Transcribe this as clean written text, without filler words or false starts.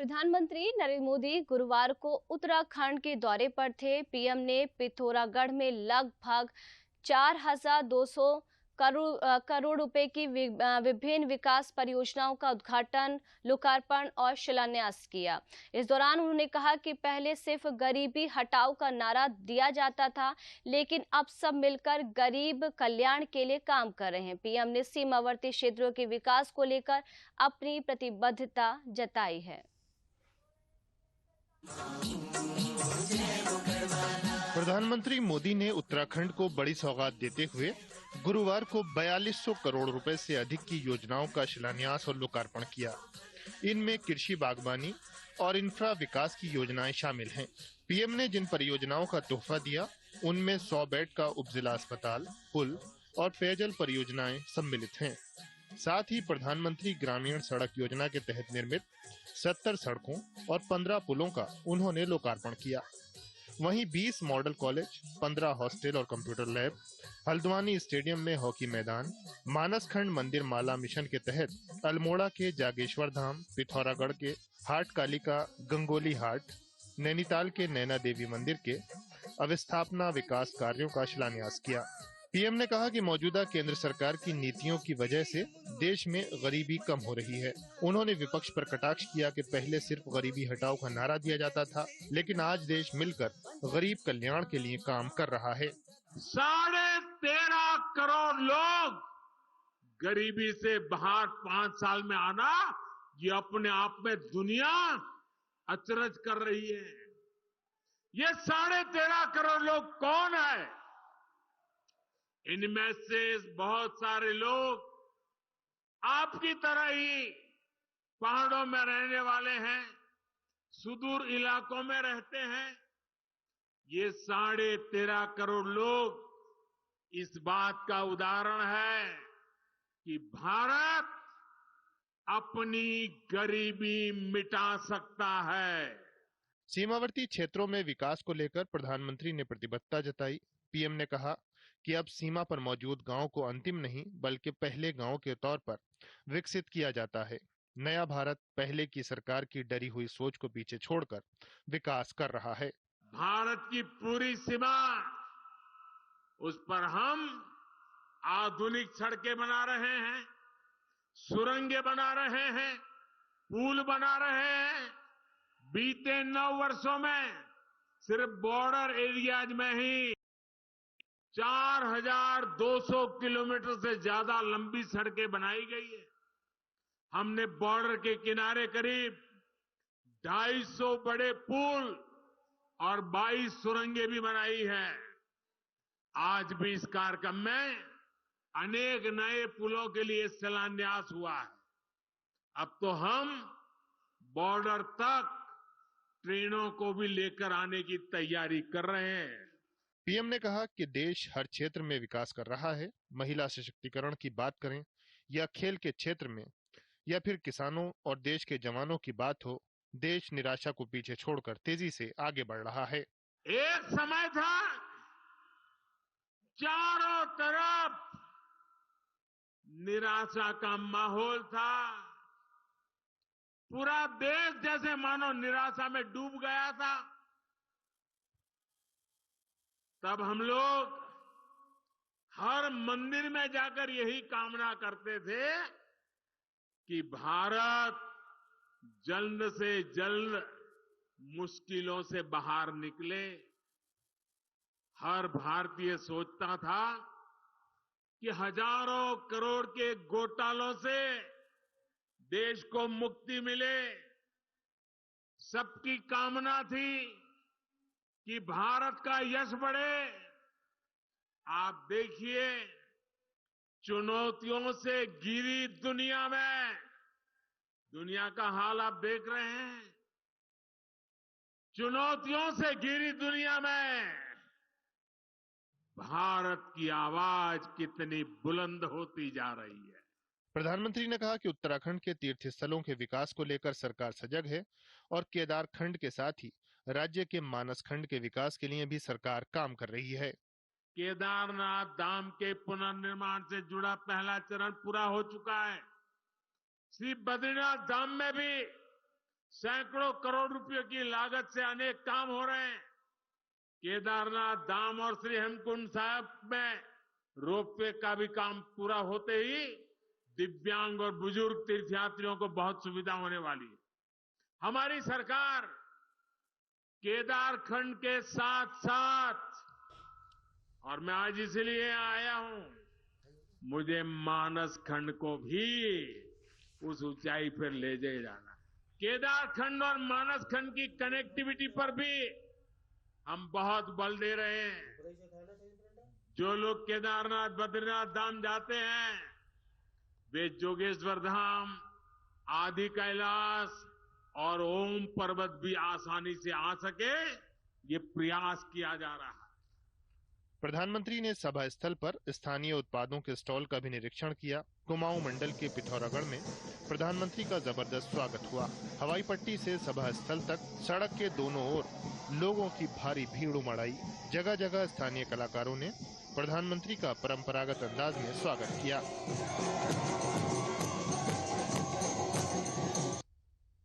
प्रधानमंत्री नरेंद्र मोदी गुरुवार को उत्तराखंड के दौरे पर थे। पीएम ने पिथौरागढ़ में लगभग 4,200 करोड़ रुपए की विभिन्न विकास परियोजनाओं का उद्घाटन, लोकार्पण और शिलान्यास किया। इस दौरान उन्होंने कहा कि पहले सिर्फ गरीबी हटाओ का नारा दिया जाता था, लेकिन अब सब मिलकर गरीब कल्याण के लिए काम कर रहे हैं। पीएम ने सीमावर्ती क्षेत्रों के विकास को लेकर अपनी प्रतिबद्धता जताई है। प्रधानमंत्री मोदी ने उत्तराखंड को बड़ी सौगात देते हुए गुरुवार को 4200 करोड़ रुपए से अधिक की योजनाओं का शिलान्यास और लोकार्पण किया। इनमें कृषि, बागवानी और इंफ्रा विकास की योजनाएं शामिल हैं। पीएम ने जिन परियोजनाओं का तोहफा दिया, उनमें 100 बेड का उपजिला अस्पताल, पुल और पेयजल परियोजनाएं सम्मिलित हैं। साथ ही प्रधानमंत्री ग्रामीण सड़क योजना के तहत निर्मित 70 सड़कों और 15 पुलों का उन्होंने लोकार्पण किया। वहीं 20 मॉडल कॉलेज, 15 हॉस्टल और कंप्यूटर लैब, हल्द्वानी स्टेडियम में हॉकी मैदान, मानसखंड मंदिर माला मिशन के तहत अल्मोड़ा के जागेश्वर धाम, पिथौरागढ़ के हाट कालिका गंगोली हाट, नैनीताल के नैना देवी मंदिर के अवस्थापना विकास कार्यों का शिलान्यास किया। पीएम ने कहा कि मौजूदा केंद्र सरकार की नीतियों की वजह से देश में गरीबी कम हो रही है। उन्होंने विपक्ष पर कटाक्ष किया कि पहले सिर्फ गरीबी हटाओ का नारा दिया जाता था, लेकिन आज देश मिलकर गरीब कल्याण के लिए काम कर रहा है। 13.5 करोड़ लोग गरीबी से बाहर 5 साल में आना, ये अपने आप में दुनिया अचरज कर रही है। ये 13.5 करोड़ लोग कौन है? इनमें से बहुत सारे लोग आपकी तरह ही पहाड़ों में रहने वाले हैं, सुदूर इलाकों में रहते हैं। ये 13.5 करोड़ लोग इस बात का उदाहरण है कि भारत अपनी गरीबी मिटा सकता है। सीमावर्ती क्षेत्रों में विकास को लेकर प्रधानमंत्री ने प्रतिबद्धता जताई। पीएम ने कहा कि अब सीमा पर मौजूद गांव को अंतिम नहीं, बल्कि पहले गांव के तौर पर विकसित किया जाता है। नया भारत पहले की सरकार की डरी हुई सोच को पीछे छोड़कर विकास कर रहा है। भारत की पूरी सीमा, उस पर हम आधुनिक सड़कें बना रहे हैं, सुरंगें बना रहे हैं, पुल बना रहे हैं। बीते 9 वर्षों में सिर्फ बॉर्डर एरियाज में ही 4,200 किलोमीटर से ज्यादा लंबी सड़कें बनाई गई है। हमने बॉर्डर के किनारे करीब 250 बड़े पुल और 22 सुरंगें भी बनाई है। आज भी इस कार्यक्रम में अनेक नए पुलों के लिए शिलान्यास हुआ है। अब तो हम बॉर्डर तक ट्रेनों को भी लेकर आने की तैयारी कर रहे हैं। पीएम ने कहा कि देश हर क्षेत्र में विकास कर रहा है। महिला सशक्तिकरण की बात करें या खेल के क्षेत्र में या फिर किसानों और देश के जवानों की बात हो, देश निराशा को पीछे छोड़कर तेजी से आगे बढ़ रहा है। एक समय था चारों तरफ निराशा का माहौल था। पूरा देश जैसे मानो निराशा में डूब गया था। तब हम लोग हर मंदिर में जाकर यही कामना करते थे कि भारत जल्द से जल्द मुश्किलों से बाहर निकले। हर भारतीय सोचता था कि हजारों करोड़ के घोटालों से देश को मुक्ति मिले। सबकी कामना थी कि भारत का यश बढ़े। आप देखिए, चुनौतियों से घिरी दुनिया में, दुनिया का हाल आप देख रहे हैं। चुनौतियों से घिरी दुनिया में भारत की आवाज कितनी बुलंद होती जा रही है। प्रधानमंत्री ने कहा कि उत्तराखंड के तीर्थ स्थलों के विकास को लेकर सरकार सजग है और केदारखंड के साथ ही राज्य के मानसखंड के विकास के लिए भी सरकार काम कर रही है। केदारनाथ धाम के पुनर्निर्माण से जुड़ा पहला चरण पूरा हो चुका है। श्री बद्रीनाथ धाम में भी सैकड़ों करोड़ रुपयों की लागत से अनेक काम हो रहे हैं। केदारनाथ धाम और श्री हेमकुंड साहिब में रोपवे का भी काम पूरा होते ही दिव्यांग और बुजुर्ग तीर्थयात्रियों को बहुत सुविधा होने वाली है। हमारी सरकार केदारखंड के साथ साथ, और मैं आज इसलिए आया हूं, मुझे मानस खंड को भी उस ऊंचाई पर ले जाना। केदारखंड और मानस खंड की कनेक्टिविटी पर भी हम बहुत बल दे रहे हैं। जो लोग केदारनाथ बद्रीनाथ धाम जाते हैं वे जोगेश्वर धाम, आदि कैलाश और ओम पर्वत भी आसानी से आ सके, ये प्रयास किया जा रहा है। प्रधानमंत्री ने सभा स्थल पर स्थानीय उत्पादों के स्टॉल का भी निरीक्षण किया। कुमाऊं मंडल के पिथौरागढ़ में प्रधानमंत्री का जबरदस्त स्वागत हुआ। हवाई पट्टी से सभा स्थल तक सड़क के दोनों ओर लोगों की भारी भीड़ उमड़ आई। जगह जगह स्थानीय कलाकारों ने प्रधानमंत्री का परंपरागत अंदाज में स्वागत किया।